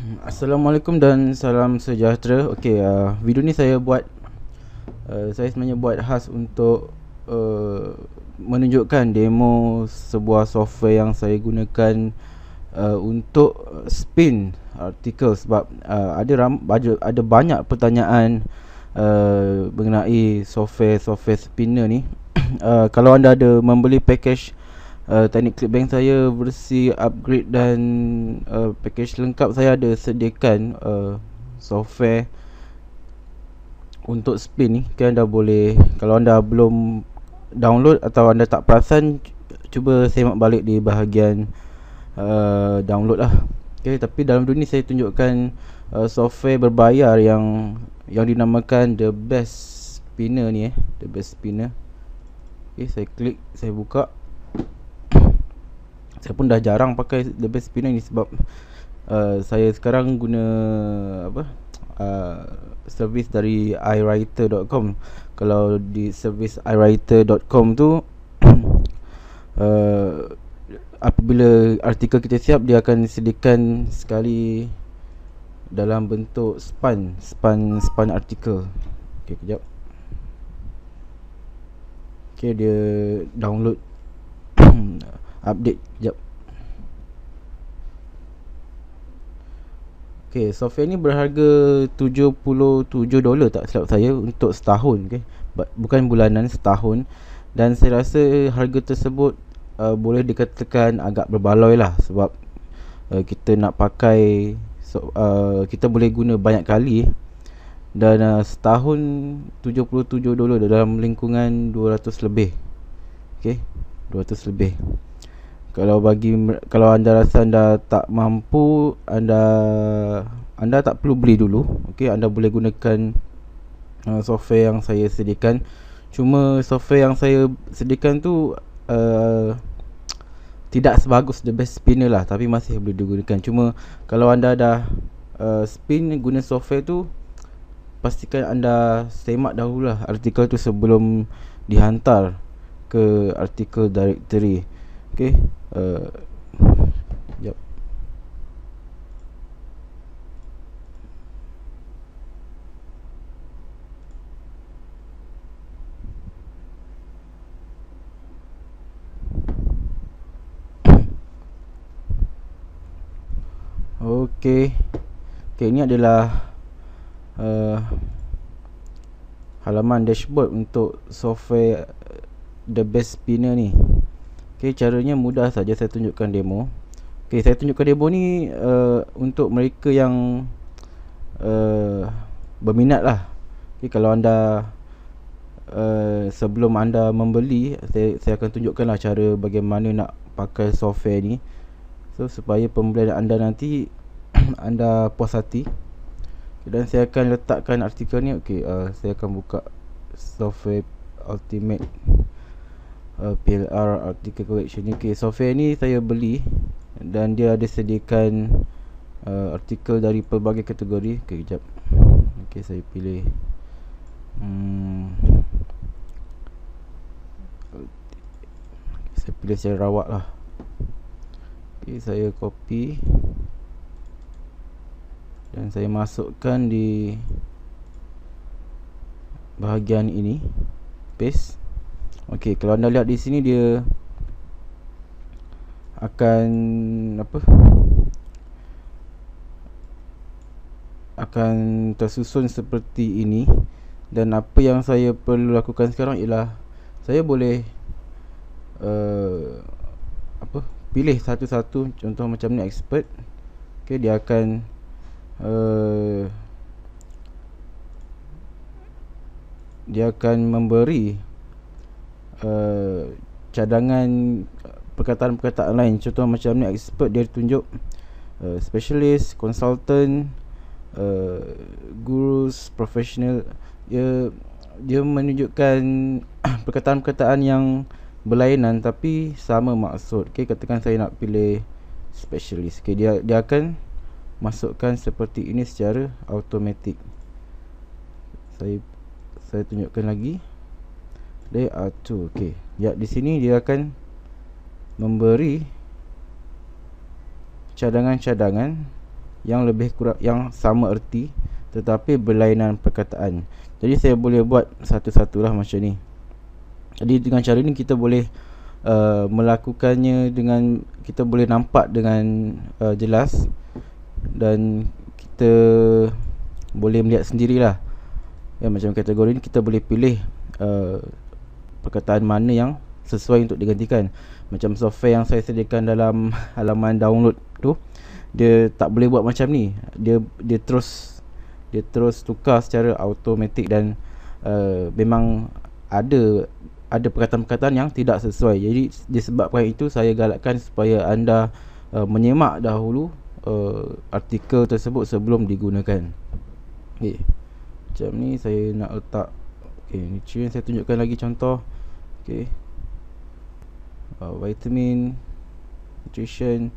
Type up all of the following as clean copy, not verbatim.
Assalamualaikum dan salam sejahtera. Okey, video ni saya buat, saya sebenarnya buat khas untuk menunjukkan demo sebuah software yang saya gunakan untuk spin artikel, sebab ada banyak pertanyaan mengenai software spinner ni. Kalau anda ada membeli package teknik ClickBank saya versi upgrade dan package lengkap, saya ada sediakan software untuk spin ni. Anda boleh, kalau anda belum download atau anda tak perasan, cuba semak balik di bahagian download lah. Tapi dalam video ni saya tunjukkan software berbayar yang dinamakan The Best Spinner ni, The Best Spinner. Saya klik, saya buka. Saya pun dah jarang pakai The Best Spinner ni sebab saya sekarang guna servis dari iWriter.com. Kalau di servis iWriter.com tu apabila artikel kita siap, dia akan sediakan sekali dalam bentuk span artikel. Kejap. Dia download update kejap. Software ni berharga $77 tak silap saya untuk setahun. Bukan bulanan, setahun. Dan saya rasa harga tersebut boleh dikatakan agak berbaloi lah, sebab kita nak pakai, kita boleh guna banyak kali. Dan setahun $77 dalam lingkungan 200 lebih. 200 lebih. Kalau anda rasa anda tak mampu, anda tak perlu beli dulu. Anda boleh gunakan software yang saya sediakan. Cuma software yang saya sediakan tu tidak sebagus The Best Spinner lah, tapi masih boleh digunakan. Cuma kalau anda dah spin guna software tu, pastikan anda semak dahululah artikel tu sebelum dihantar ke artikel directory. Jap. Ini adalah halaman dashboard untuk software The Best Spinner ni. Caranya mudah saja, saya tunjukkan demo. Saya tunjukkan demo ni untuk mereka yang berminat lah. Kalau anda sebelum anda membeli, saya akan tunjukkan lah cara bagaimana nak pakai software ni, supaya pembelian anda nanti anda puas hati. Dan saya akan letakkan artikel ni. Saya akan buka software Ultimate PLR Article Collection ni. Software ni saya beli dan dia ada sediakan artikel dari pelbagai kategori. Kejap. Saya pilih saya pilih Sarawak lah. Saya copy dan saya masukkan di bahagian ini, paste. Kalau anda lihat di sini, dia akan tersusun seperti ini. Dan apa yang saya perlu lakukan sekarang ialah saya boleh pilih satu-satu. Contoh macam ni, expert. Dia akan memberi cadangan perkataan-perkataan lain. Contoh macam ni, expert, dia tunjuk specialist, consultant, gurus, professional. Dia menunjukkan perkataan-perkataan yang berlainan tapi sama maksud. Katakan saya nak pilih specialist. Dia akan masukkan seperti ini secara automatik. Saya tunjukkan lagi. Layout 2. Di sini dia akan memberi cadangan-cadangan yang lebih kurang yang sama erti tetapi berlainan perkataan. Jadi saya boleh buat satu-satulah macam ni. Jadi dengan cara ni kita boleh melakukannya dengan, kita boleh nampak dengan jelas, dan kita boleh melihat sendirilah. Ya, macam kategori ni kita boleh pilih perkataan mana yang sesuai untuk digantikan. Macam software yang saya sediakan dalam halaman download tu, dia tak boleh buat macam ni. Dia terus tukar secara automatik, dan memang ada perkataan-perkataan yang tidak sesuai. Jadi disebabkan itu saya galakkan supaya anda menyemak dahulu artikel tersebut sebelum digunakan. Okay. Macam ni saya nak letak nutrient, saya tunjukkan lagi contoh. Vitamin, nutrition,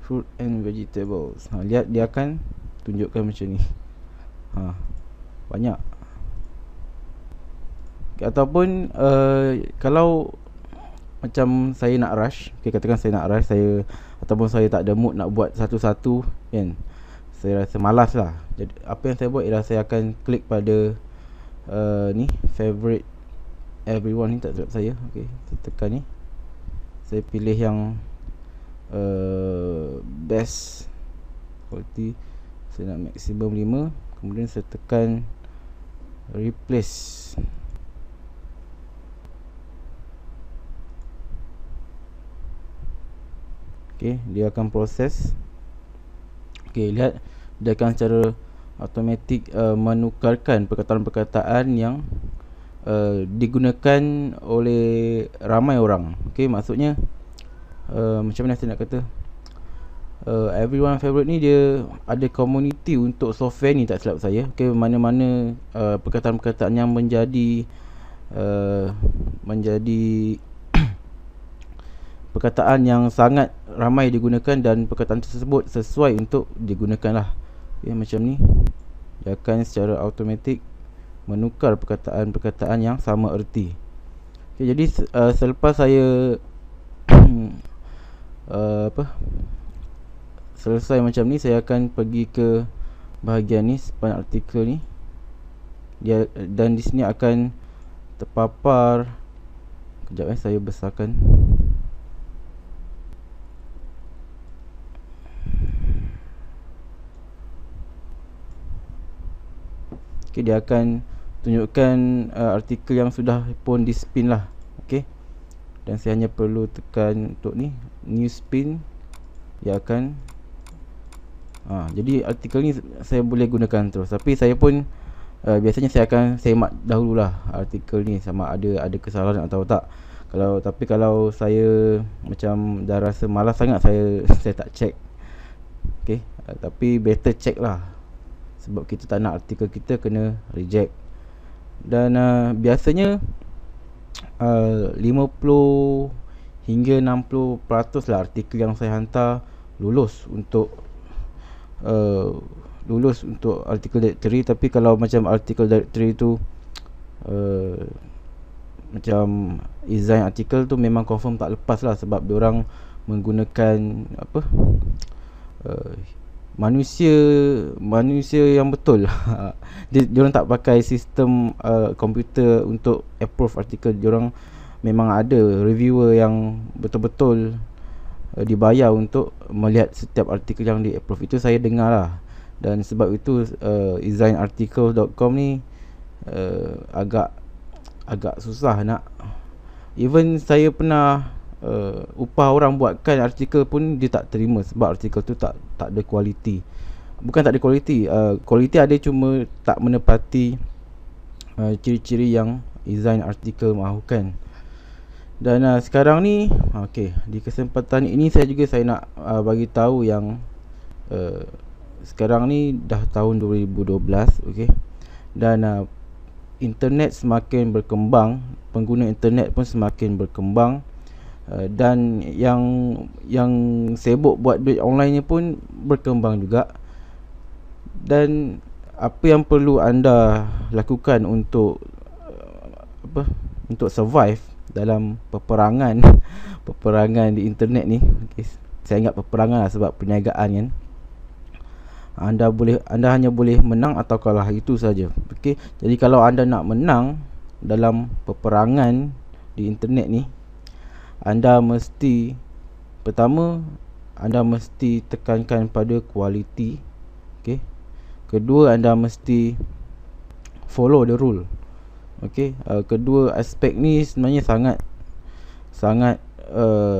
fruit and vegetables. Lihat dia akan tunjukkan macam ni. Banyak. Ataupun kalau macam saya nak rush, katakan saya nak rush, ataupun saya tak ada mood nak buat satu-satu kan, saya rasa malas lah. Jadi apa yang saya buat ialah saya akan klik pada ni favorite everyone ni, tak silap saya. Saya tekan ni, saya pilih yang best quality, saya nak maksimum 5. Kemudian saya tekan replace. Dia akan proses. Lihat, dia akan secara automatik menukarkan perkataan-perkataan yang digunakan oleh ramai orang. Maksudnya macam mana saya nak kata, everyone favorite ni dia ada community untuk software ni, tak silap saya. Mana-mana perkataan-perkataan yang menjadi perkataan yang sangat ramai digunakan, dan perkataan tersebut sesuai untuk digunakan lah. Macam ni, dia akan secara automatik menukar perkataan-perkataan yang sama erti. Jadi selepas saya selesai macam ni, saya akan pergi ke bahagian ni, span artikel ni. Dan di sini akan terpapar. Kejap saya besarkan. Dia akan tunjukkan artikel yang sudah pun di spin lah. Dan saya hanya perlu tekan untuk ni, new spin. Dia akan jadi artikel ni saya boleh gunakan terus. Tapi saya pun biasanya saya akan semak dahululah artikel ni sama ada kesalahan atau tak. Tapi kalau saya macam dah rasa malas sangat, saya tak check. Tapi better check lah, sebab kita tak nak artikel kita kena reject. Dan biasanya 50 hingga 60% lah artikel yang saya hantar lulus untuk artikel directory. Tapi kalau macam artikel directory tu macam design artikel tu memang confirm tak lepas lah, sebab diorang menggunakan manusia yang betul. Diorang tak pakai sistem komputer untuk approve artikel. Diorang memang ada reviewer yang betul-betul dibayar untuk melihat setiap artikel yang di approve. Itu saya dengar lah. Dan sebab itu designarticle.com ni agak susah nak. Even saya pernah upah orang buatkan artikel pun dia tak terima, sebab artikel tu tak ada kualiti. Bukan tak ada kualiti, kualiti ada, cuma tak menepati ciri-ciri yang design artikel mahukan. Dan sekarang ni di kesempatan ini saya nak bagi tahu yang sekarang ni dah tahun 2012, dan internet semakin berkembang, pengguna internet pun semakin berkembang. Dan yang sibuk buat duit online ni pun berkembang juga. Dan apa yang perlu anda lakukan untuk survive dalam peperangan di internet ni, saya anggap peperangan lah, sebab perniagaan kan. Anda hanya boleh menang atau kalah, itu saja. Okey, jadi kalau anda nak menang dalam peperangan di internet ni, anda mesti, pertama, anda mesti tekankan pada kualiti. Okey. Kedua, anda mesti follow the rule. Okey. Kedua aspek ni sebenarnya sangat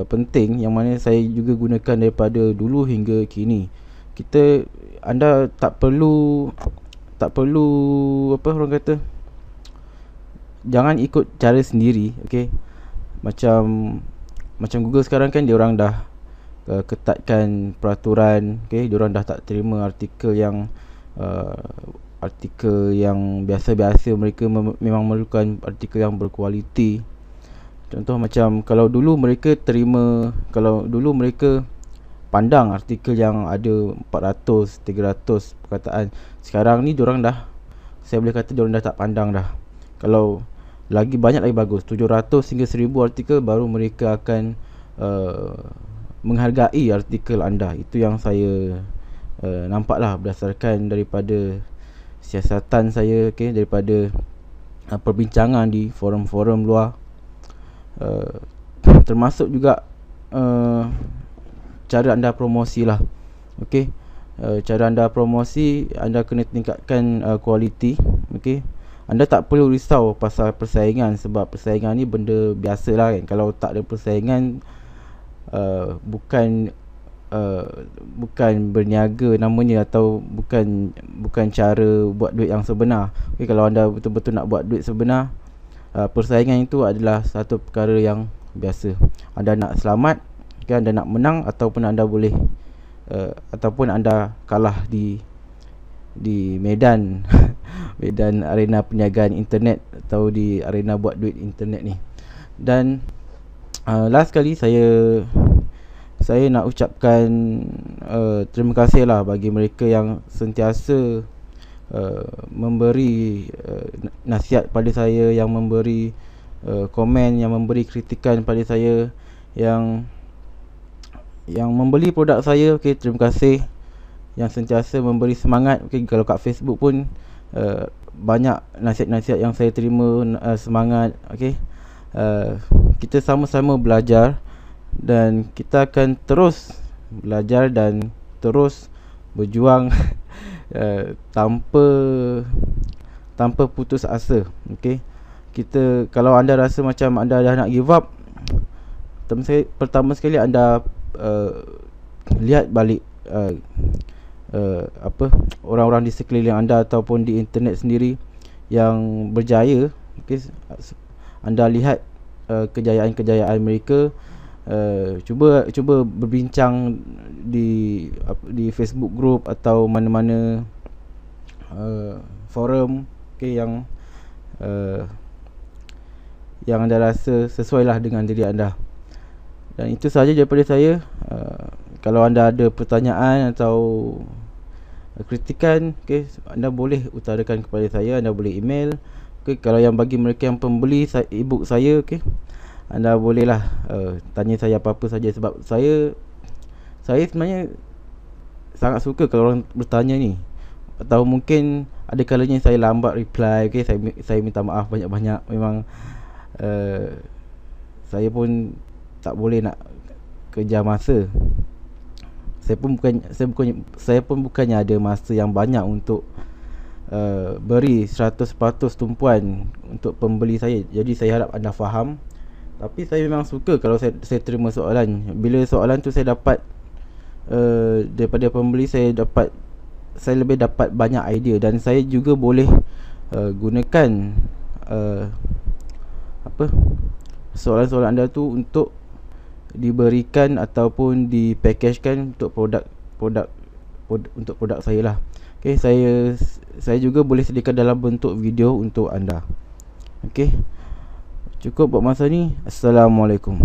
penting, yang mana saya juga gunakan daripada dulu hingga kini. Anda tak perlu apa orang kata, jangan ikut cara sendiri. Okey, macam Google sekarang kan, dia orang dah ketatkan peraturan. Okey, dia orang dah tak terima artikel yang biasa-biasa. Mereka memang memerlukan artikel yang berkualiti. Contoh macam kalau dulu mereka pandang artikel yang ada 400, 300 perkataan, sekarang ni saya boleh kata diorang dah tak pandang dah. Kalau lagi banyak lagi bagus, 700 hingga 1000 artikel, baru mereka akan menghargai artikel anda. Itu yang saya nampak lah, berdasarkan daripada siasatan saya, daripada perbincangan di forum-forum luar, termasuk juga cara anda promosi lah. Okey, cara anda promosi, anda kena tingkatkan kualiti. Okey, anda tak perlu risau pasal persaingan, sebab persaingan ni benda biasa lah kan. Kalau tak ada persaingan, bukan berniaga namanya, atau bukan cara buat duit yang sebenar. Okey, kalau anda betul-betul nak buat duit sebenar, persaingan itu adalah satu perkara yang biasa. Anda nak selamat, anda nak menang, ataupun anda boleh ataupun anda kalah di medan medan arena perniagaan internet, atau di arena buat duit internet ni. Dan last kali saya nak ucapkan terima kasih lah bagi mereka yang sentiasa memberi nasihat pada saya, yang memberi komen, yang memberi kritikan pada saya, yang membeli produk saya. Okey, terima kasih. Yang sentiasa memberi semangat. Okey, kalau kat Facebook pun banyak nasihat-nasihat yang saya terima, semangat. Okey, kita sama-sama belajar, dan kita akan terus belajar dan terus berjuang tanpa putus asa. Okey, kalau anda rasa macam anda dah nak give up, pertama sekali anda lihat balik orang-orang di sekeliling anda ataupun di internet sendiri yang berjaya. Okay, anda lihat kejayaan-kejayaan mereka. Cuba berbincang di Facebook group atau mana-mana forum, okay, yang anda rasa sesuailah dengan diri anda. Dan itu sahaja daripada saya. Kalau anda ada pertanyaan atau kritikan, okay, anda boleh utarakan kepada saya. Anda boleh email. Okay, kalau yang bagi mereka yang pembeli e-book saya, okay, anda bolehlah tanya saya apa-apa saja. Sebab saya sebenarnya sangat suka kalau orang bertanya ni. Atau mungkin ada kalanya saya lambat reply. Okay, saya minta maaf banyak-banyak. Memang saya pun tak boleh nak kejar masa. Saya pun bukannya ada masa yang banyak untuk beri 100% tumpuan untuk pembeli saya. Jadi saya harap anda faham. Tapi saya memang suka kalau saya terima soalan. Bila soalan tu saya dapat daripada pembeli, saya lebih dapat banyak idea. Dan saya juga boleh gunakan soalan-soalan anda tu untuk diberikan ataupun dipackagekan untuk produk saya lah. Okay, saya juga boleh sediakan dalam bentuk video untuk anda. Okay, cukup buat masa ni. Assalamualaikum.